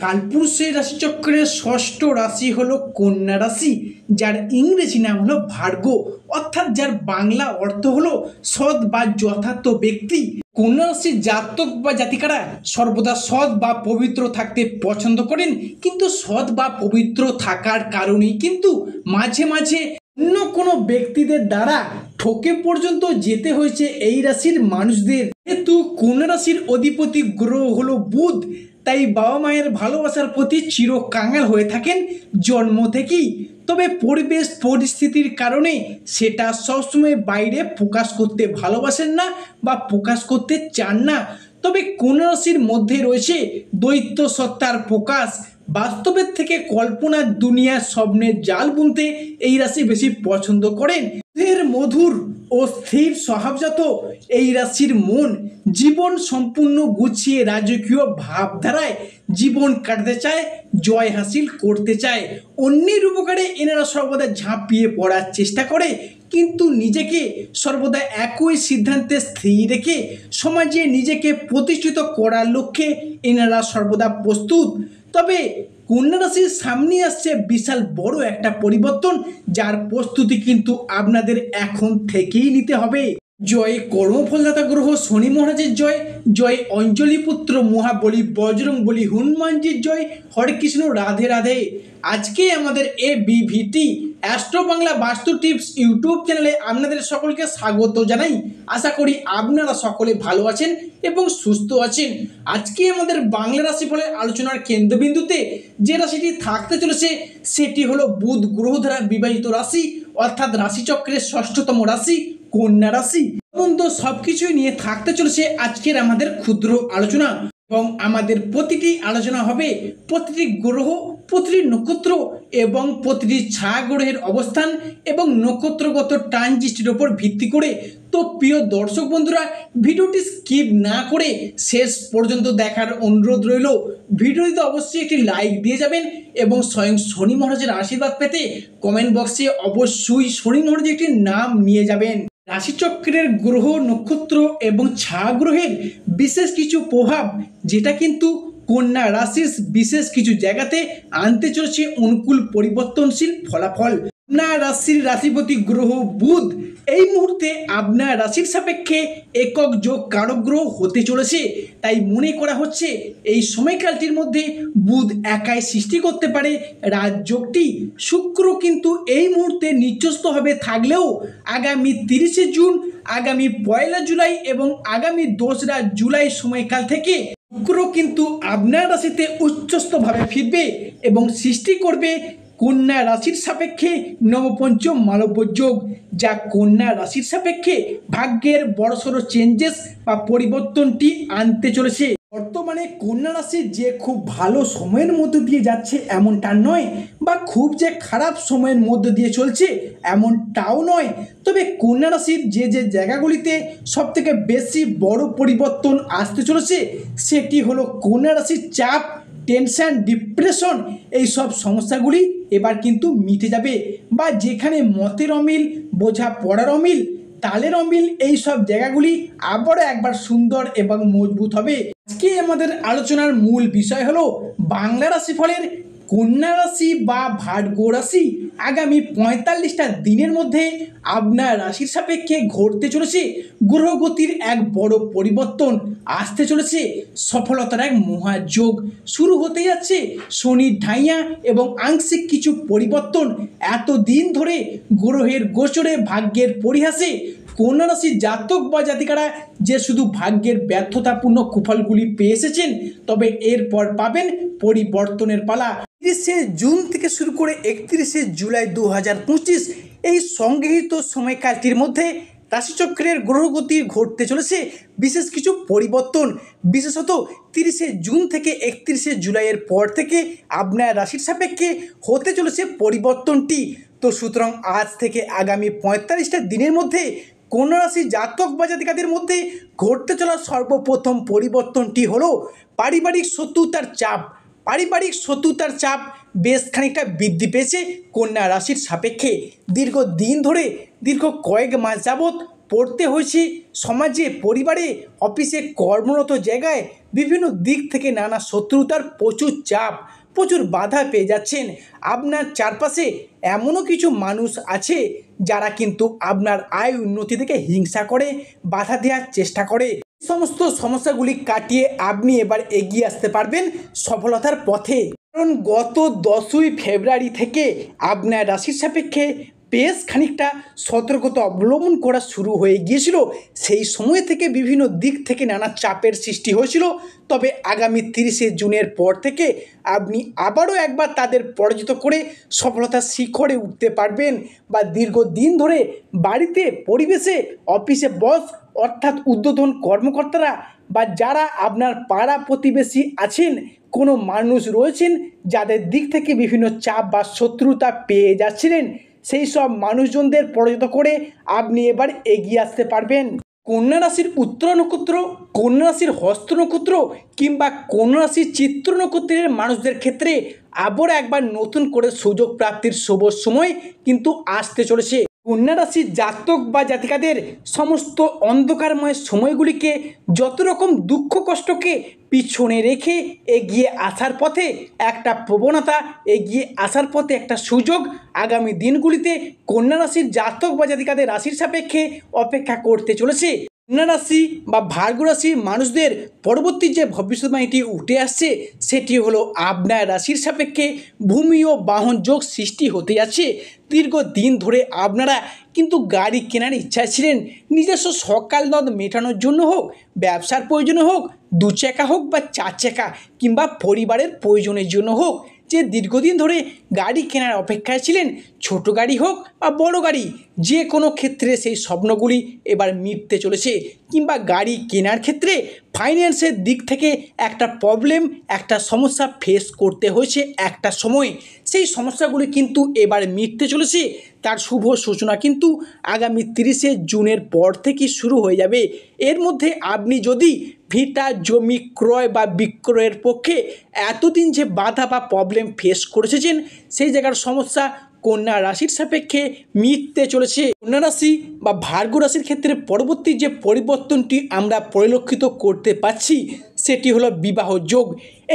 কালপুরুষের রাশিচক্রের ষষ্ঠ রাশি হলো কন্যা রাশি, যার ইংরেজি নাম হলো ভার্গ, অর্থাৎ যার বাংলা অর্থ হলো সৎ বা যথার্থ ব্যক্তি। কন্যা রাশির জাতক বা জাতিকারা সর্বদা সৎ বা পবিত্র থাকতে পছন্দ করেন, কিন্তু সৎ বা পবিত্র থাকার কারণেই কিন্তু মাঝে মাঝে অন্য কোনো ব্যক্তিদের দ্বারা ঠকে পর্যন্ত যেতে হয়েছে এই রাশির মানুষদের। যেহেতু কন্যা রাশির অধিপতি গ্রহ হলো বুধ, তাই বাবা মায়ের ভালোবাসার প্রতি চিরকাঙাল হয়ে থাকেন জন্ম থেকেই। তবে পরিবেশ পরিস্থিতির কারণে সেটা সবসময় বাইরে প্রকাশ করতে ভালোবাসেন না বা প্রকাশ করতে চান না। তবে কন্যা রাশির মধ্যে রয়েছে দ্বৈত সত্তার প্রকাশ। বাস্তবের থেকে কল্পনার দুনিয়ার স্বপ্নের জাল বুনতে এই রাশি বেশি পছন্দ করেন। এর মধুর ও স্থির স্বভাবজাত এই রাশির মন জীবন সম্পূর্ণ গুছিয়ে রাজকীয় ভাবধারায় জীবন কাটাতে চায়, জয় হাসিল করতে চায়। অন্যের উপকারে এনারা সর্বদা ঝাঁপিয়ে পড়ার চেষ্টা করে, কিন্তু নিজেকে সর্বদা একই সিদ্ধান্তে স্থির রেখে সমাজে নিজেকে প্রতিষ্ঠিত করার লক্ষ্যে এনারা সর্বদা প্রস্তুত। তবে কন্যা রাশির সামনে আসছে বিশাল বড় একটা পরিবর্তন, যার প্রস্তুতি কিন্তু আপনাদের এখন থেকেই নিতে হবে। জয় কর্মফলদাতা গ্রহ শনি মহারাজের জয়, জয় অঞ্জলি পুত্র মহাবলী বজরং বলী হনুমানজির জয়। হরে কৃষ্ণ, রাধে রাধে। আজকে আমাদের ABVT অ্যাস্ট্রো বাংলা বাস্তু টিপস ইউটিউব চ্যানেলে আপনাদের সকলকে স্বাগত জানাই। আশা করি আপনারা সকলে ভালো আছেন এবং সুস্থ আছেন। আজকে আমাদের বাংলা রাশিফলের আলোচনার কেন্দ্রবিন্দুতে যে রাশিটি থাকতে চলেছে সেটি হলো বুধ গ্রহ দ্বারা বিভাজিত রাশি, অর্থাৎ রাশিচক্রের ষষ্ঠতম রাশি কন্যা রাশি। তো সবকিছুই নিয়ে থাকতে চলেছে আজকের আমাদের ক্ষুদ্র আলোচনা, এবং আমাদের প্রতিটি আলোচনা হবে প্রতিটি গ্রহ, প্রতিটি নক্ষত্র এবং প্রতিটি ছায়া গ্রহের অবস্থান এবং নক্ষত্রগত ট্রানজিস্টের ওপর ভিত্তি করে। তো প্রিয় দর্শক বন্ধুরা, ভিডিওটি স্কিপ না করে শেষ পর্যন্ত দেখার অনুরোধ রইল। ভিডিওটিতে অবশ্যই একটি লাইক দিয়ে যাবেন এবং স্বয়ং শনি মহারাজের আশীর্বাদ পেতে কমেন্ট বক্সে অবশ্যই শনি মহারাজের একটি নাম নিয়ে যাবেন। রাশিচক্রের গ্রহ, নক্ষত্র এবং ছায়া গ্রহের বিশেষ কিছু প্রভাব, যেটা কিন্তু কন্যা রাশির বিশেষ কিছু জায়গাতে আনতে চলেছে অনুকূল পরিবর্তনশীল ফলাফল। আপনার রাশির রাশিপতি গ্রহ বুধ এই মুহূর্তে আপনার রাশির সাপেক্ষে একক যোগ কারক গ্রহ হতে চলেছে। তাই মনে করা হচ্ছে এই সময়কালটির মধ্যে বুধ একাই সৃষ্টি করতে পারে রাজযোগটি। শুক্র কিন্তু এই মুহূর্তে নিচস্থভাবে থাকলেও আগামী 30শে জুন, আগামী 1লা জুলাই এবং আগামী 2রা জুলাই সময়কাল থেকে শুক্র কিন্তু আপনার রাশিতে উচ্চস্থভাবে ফিরবে এবং সৃষ্টি করবে কন্যা রাশির সাপেক্ষে নবপঞ্চম মালব্য যোগ, যা কন্যা রাশির সাপেক্ষে ভাগ্যের বড়সড় চেঞ্জেস বা পরিবর্তনটি আনতে চলেছে। বর্তমানে কন্যা রাশি যে খুব ভালো সময়ের মধ্যে দিয়ে যাচ্ছে এমনটা নয়, বা খুব যে খারাপ সময়ের মধ্যে দিয়ে চলছে এমনটাও নয়। তবে কন্যা রাশির যে যে জায়গাগুলিতে সবথেকে বেশি বড় পরিবর্তন আসতে চলেছে সেটি হলো কন্যা রাশির চাপ, টেনশন, ডিপ্রেশন, এই সব সমস্যাগুলি এবার কিন্তু মিটে যাবে। বা যেখানে মতের অমিল, বোঝা পড়ার অমিল, তালের অমিল, এই সব জায়গাগুলি আবারও একবার সুন্দর এবং মজবুত হবে। আজকে আমাদের আলোচনার মূল বিষয় হলো বাংলা রাশিফলের কন্যা রাশি বা ভার্গ রাশি আগামী 45টা দিনের মধ্যে আপনার রাশির সাপেক্ষে ঘটতে চলেছে গ্রহগতির এক বড় পরিবর্তন। আসতে চলেছে সফলতার এক মহাযোগ। শুরু হতে যাচ্ছে শনির ঢাইয়া এবং আংশিক কিছু পরিবর্তন। এতদিন ধরে গ্রহের গোচরে, ভাগ্যের পরিহাসে কন্যা রাশির জাতক বা জাতিকারা যে শুধু ভাগ্যের ব্যর্থতাপূর্ণ কুফলগুলি পেয়ে এসেছেন, তবে এরপর পাবেন পরিবর্তনের পালা। 30শে জুন থেকে শুরু করে 31শে জুলাই 2025 এই সংগৃহীত সময়কালটির মধ্যে রাশিচক্রের গ্রহগতি ঘটতে চলেছে বিশেষ কিছু পরিবর্তন। বিশেষত 30শে জুন থেকে 31শে জুলাইয়ের পর থেকে আপনার রাশির সাপেক্ষে হতে চলেছে পরিবর্তনটি। তো সুতরাং আজ থেকে আগামী 45টা দিনের মধ্যে কন্যা রাশির জাতক বা জাতিকাদের মধ্যে ঘটতে চলা সর্বপ্রথম পরিবর্তনটি হলো পারিবারিক শত্রুতার চাপ। পারিবারিক শত্রুতার চাপ বেশ খানিকটা বৃদ্ধি পেয়েছে কন্যা রাশির সাপেক্ষে। দীর্ঘদিন ধরে, দীর্ঘ কয়েক মাস যাবৎ পড়তে হয়েছে সমাজে, পরিবারে, অফিসে, কর্মরত জায়গায় বিভিন্ন দিক থেকে নানা শত্রুতার প্রচুর চাপ, প্রচুর বাধা পেয়ে যাচ্ছেন। আপনার চারপাশে এমনও কিছু মানুষ আছে যারা কিন্তু আপনার আয় উন্নতি থেকে হিংসা করে, বাধা দেওয়ার চেষ্টা করে। সমস্ত সমস্যাগুলি কাটিয়ে আপনি এবার এগিয়ে আসতে পারবেন সফলতার পথে। কারণ গত 10ই ফেব্রুয়ারি থেকে আপনার রাশির সাপেক্ষে বেশ খানিকটা সতর্কতা অবলম্বন করা শুরু হয়ে গিয়েছিল। সেই সময় থেকে বিভিন্ন দিক থেকে নানা চাপের সৃষ্টি হয়েছিল। তবে আগামী 30শে জুনের পর থেকে আপনি আবারও একবার তাদের পরাজিত করে সফলতার শিখরে উঠতে পারবেন, বা দীর্ঘদিন ধরে বাড়িতে, পরিবেশে, অফিসে বস অর্থাৎ ঊর্ধ্বতন কর্মকর্তারা বা যারা আপনার পাড়া প্রতিবেশী আছেন, কোনো মানুষ রয়েছেন যাদের দিক থেকে বিভিন্ন চাপ বা শত্রুতা পেয়ে যাচ্ছিলেন, সেই সব মানুষজনদের পরাজিত করে আপনি এবার এগিয়ে আসতে পারবেন। কন্যা রাশির উত্তরা নক্ষত্র, কন্যা রাশির হস্ত নক্ষত্র কিংবা কন্যা রাশির চিত্র নক্ষত্রের মানুষদের ক্ষেত্রে আবার একবার নতুন করে সুযোগ প্রাপ্তির শুভ সময় কিন্তু আসতে চলেছে। কন্যা রাশির জাতক বা জাতিকাদের সমস্ত অন্ধকারময় সময়গুলিকে, যত রকম দুঃখ কষ্টকে পিছনে রেখে এগিয়ে আসার পথে একটা প্রবণতা, এগিয়ে আসার পথে একটা সুযোগ আগামী দিনগুলিতে কন্যা রাশির জাতক বা জাতিকাদের রাশির সাপেক্ষে অপেক্ষা করতে চলেছে। কন্যা রাশি বা ভার্গ রাশির মানুষদের পরবর্তী যে ভবিষ্যৎবাণীটি উঠে আসছে সেটি হলো আপনার রাশির সাপেক্ষে ভূমি ও বাহন যোগ সৃষ্টি হতে যাচ্ছে। দীর্ঘদিন ধরে আপনারা কিন্তু গাড়ি কেনার ইচ্ছায় ছিলেন, নিজস্ব সকাল নদ মেটানোর জন্য হোক, ব্যবসার প্রয়োজনে হোক, 2 চাকা হোক বা 4 চাকা, কিংবা পরিবারের প্রয়োজনের জন্য হোক, যে দীর্ঘদিন ধরে গাড়ি কেনার অপেক্ষায় ছিলেন, ছোট গাড়ি হোক বা বড় গাড়ি, যে কোনো ক্ষেত্রে সেই স্বপ্নগুলি এবার মিটতে চলেছে। কিংবা গাড়ি কেনার ক্ষেত্রে ফাইন্যান্সের দিক থেকে একটা প্রবলেম, একটা সমস্যা ফেস করতে হয়েছে একটা সময়, সেই সমস্যাগুলি কিন্তু এবার মিটতে চলেছে। তার শুভ সূচনা কিন্তু আগামী 30শে জুনের পর থেকে শুরু হয়ে যাবে। এর মধ্যে আপনি যদি ভিটা জমি ক্রয় বা বিক্রয়ের পক্ষে এতদিন যে বাধা বা প্রবলেম ফেস করেছেন, সেই জায়গার সমস্যা কন্যা রাশির সাপেক্ষে মিটতে চলেছে। কন্যা রাশি বা ভার্গ রাশির ক্ষেত্রে পরবর্তী যে পরিবর্তনটি আমরা পরিলক্ষিত করতে পারছি সেটি হলো বিবাহ যোগ।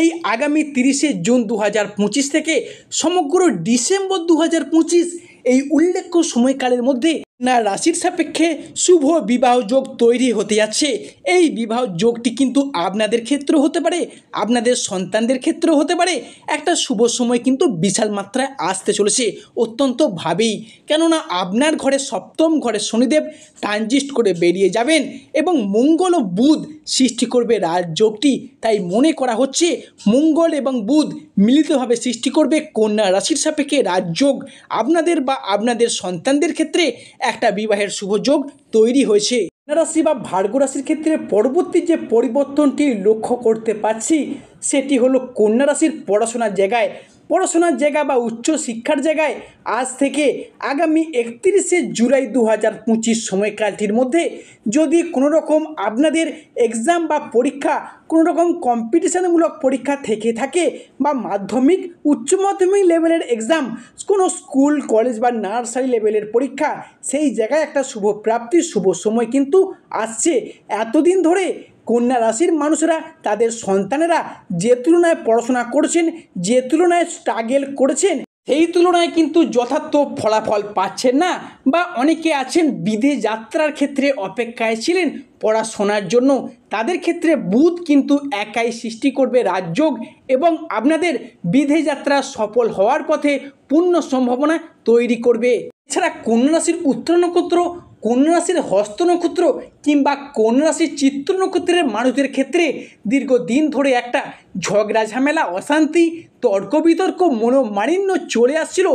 এই আগামী 30শে জুন 2025 থেকে সমগ্র ডিসেম্বর 2025 এই উল্লেখ্য সময়কালের মধ্যে না রাশির সাপেক্ষে শুভ বিবাহ যোগ তৈরি হতে যাচ্ছে। এই বিবাহ যোগটি কিন্তু আপনাদের ক্ষেত্রেও হতে পারে, আপনাদের সন্তানদের ক্ষেত্রেও হতে পারে। একটা শুভ সময় কিন্তু বিশাল মাত্রায় আসতে চলেছে অত্যন্তভাবেই, কেননা আপনার ঘরে সপ্তম ঘরে শনিদেব ট্রানজিট করে বেরিয়ে যাবেন এবং মঙ্গল ও বুধ সৃষ্টি করবে রাজযোগটি। তাই মনে করা হচ্ছে মঙ্গল এবং বুধ মিলিতভাবে সৃষ্টি করবে কন্যা রাশির সাপেক্ষে রাজযোগ। আপনাদের বা আপনাদের সন্তানদের ক্ষেত্রে একটা বিবাহের শুভযোগ তৈরি হয়েছে। কন্যা রাশি বা ভার্গ রাশির ক্ষেত্রে পরবর্তী যে পরিবর্তনটি লক্ষ্য করতে পারছি সেটি হলো কন্যা রাশির পড়াশোনার জায়গা বা উচ্চ শিক্ষার জায়গায় আজ থেকে আগামী 31শে জুলাই 2025 সময়কালটির মধ্যে যদি কোনো রকম আপনাদের এক্সাম বা পরীক্ষা, কোনো রকম কম্পিটিশনমূলক পরীক্ষা থেকে থাকে, বা মাধ্যমিক, উচ্চ মাধ্যমিক লেভেলের এক্সাম, কোনো স্কুল, কলেজ বা নার্সারি লেভেলের পরীক্ষা, সেই জায়গায় একটা শুভ প্রাপ্তির শুভ সময় কিন্তু আসছে। এতদিন ধরে কন্যা রাশির মানুষেরা তাদের সন্তানেরা যে তুলনায় পড়াশোনা করেছেন, যে তুলনায় স্ট্রাগল করেছেন, সেই তুলনায় কিন্তু যথার্থ ফলাফল পাচ্ছেন না, বা অনেকে আছেন বিদেশ যাত্রার ক্ষেত্রে অপেক্ষায় ছিলেন পড়াশোনার জন্য, তাদের ক্ষেত্রে বুধ কিন্তু একাই সৃষ্টি করবে রাজযোগ এবং আপনাদের বিদেশ যাত্রা সফল হওয়ার পথে পূর্ণ সম্ভাবনা তৈরি করবে। এছাড়া কন্যা রাশির উত্তরা নক্ষত্র, কন্যা রাশির হস্ত নক্ষত্র কিংবা কন্যা রাশির চিত্র নক্ষত্রের মানুষদের ক্ষেত্রে দীর্ঘদিন ধরে একটা ঝগড়া ঝামেলা, অশান্তি, তর্ক বিতর্ক, মনোমালিন্য চলে আসছিল।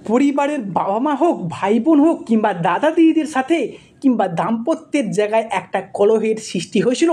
পরিবারের বাবা মা হোক, ভাই বোন হোক কিংবা দাদা দিদিদের সাথে, কিংবা দাম্পত্যের জায়গায় একটা কলহের সৃষ্টি হয়েছিল।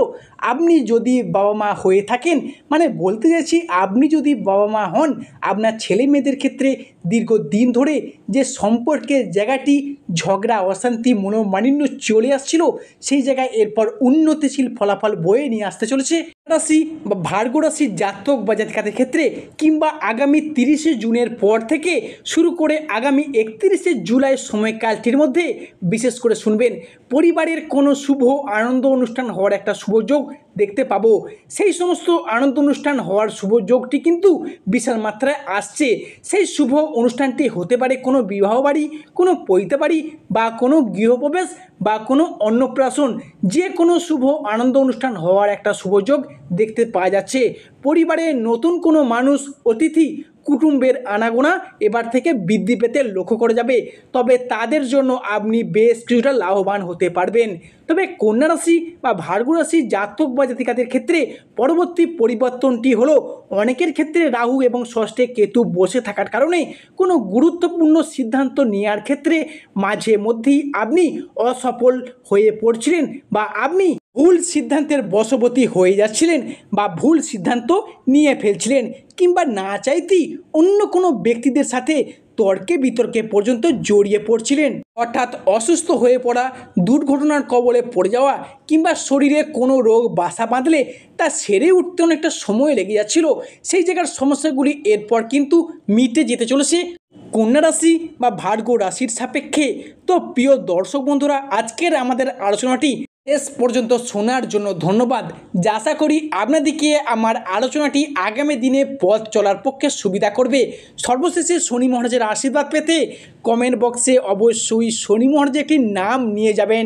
আপনি যদি বাবা মা হয়ে থাকেন, মানে বলতে চাইছি আপনি যদি বাবা মা হন, আপনার ছেলে মেয়েদের ক্ষেত্রে দীর্ঘদিন ধরে যে সম্পর্কের জায়গাটি ঝগড়া, অশান্তি, মনোমালিন্য চলে আসছিল, সেই জায়গায় এরপর উন্নতিশীল ফলাফল বয়ে নিয়ে আসতে চলেছে। রাশি বা ভার্গ রাশির জাতক বা জাতিকাদের ক্ষেত্রে কিংবা আগামী 30শে জুনের পর থেকে শুরু করে আগামী 31শে জুলাই সময়কালটির মধ্যে বিশেষ করে শুনবেন পরিবারের কোনো শুভ আনন্দ অনুষ্ঠান হওয়ার একটা শুভ যোগ দেখতে পাবো। সেই সমস্ত আনন্দ অনুষ্ঠান হওয়ার শুভ যোগটি কিন্তু বিশাল মাত্রায় আসছে। সেই শুভ অনুষ্ঠানটি হতে পারে কোনো বিবাহ বাড়ি, কোনো পৈতে বাড়ি বা কোনো গৃহপ্রবেশ বা কোনো অন্নপ্রাশন, যে কোনো শুভ আনন্দ অনুষ্ঠান হওয়ার একটা শুভ যোগ দেখতে পাওয়া যাচ্ছে। পরিবারে নতুন কোনো মানুষ, অতিথি কুটুম্বের আনাগোনা এবার থেকে বৃদ্ধি পেতে লক্ষ্য করা যাবে। তবে তাদের জন্য আপনি বেশ কিছুটা লাভবান হতে পারবেন। তবে কন্যা রাশি বা ভার্গো রাশি জাতক বা জাতিকাদের ক্ষেত্রে পরবর্তী পরিবর্তনটি হলো, অনেকের ক্ষেত্রে রাহু এবং ষষ্ঠে কেতু বসে থাকার কারণে কোনো গুরুত্বপূর্ণ সিদ্ধান্ত নেওয়ার ক্ষেত্রে মাঝে মধ্যেই আপনি অসফল হয়ে পড়ছিলেন বা আপনি ভুল সিদ্ধান্তের বশবর্তী হয়ে যাচ্ছিলেন বা ভুল সিদ্ধান্ত নিয়ে ফেলছিলেন, কিংবা না চাইতেই অন্য কোনো ব্যক্তিদের সাথে তর্কে বিতর্কে পর্যন্ত জড়িয়ে পড়ছিলেন। হঠাৎ অসুস্থ হয়ে পড়া, দুর্ঘটনার কবলে পড়ে যাওয়া কিংবা শরীরে কোনো রোগ বাসা বাঁধলে তা সেরে উঠতে অনেকটা সময় লেগে যাচ্ছিল। সেই জায়গার সমস্যাগুলি এরপর কিন্তু মিটে যেতে চলেছে কন্যা রাশি বা ভার্গো রাশির সাপেক্ষে। তো প্রিয় দর্শক বন্ধুরা, আজকের আমাদের আলোচনাটি শেষ পর্যন্ত শোনার জন্য ধন্যবাদ। যা আশা করি আপনাদেরকে আমার আলোচনাটি আগামী দিনে পথ চলার পক্ষে সুবিধা করবে। সর্বশেষে শনি মহারাজের আশীর্বাদ পেতে কমেন্ট বক্সে অবশ্যই শনি মহারাজের একটি নাম নিয়ে যাবেন।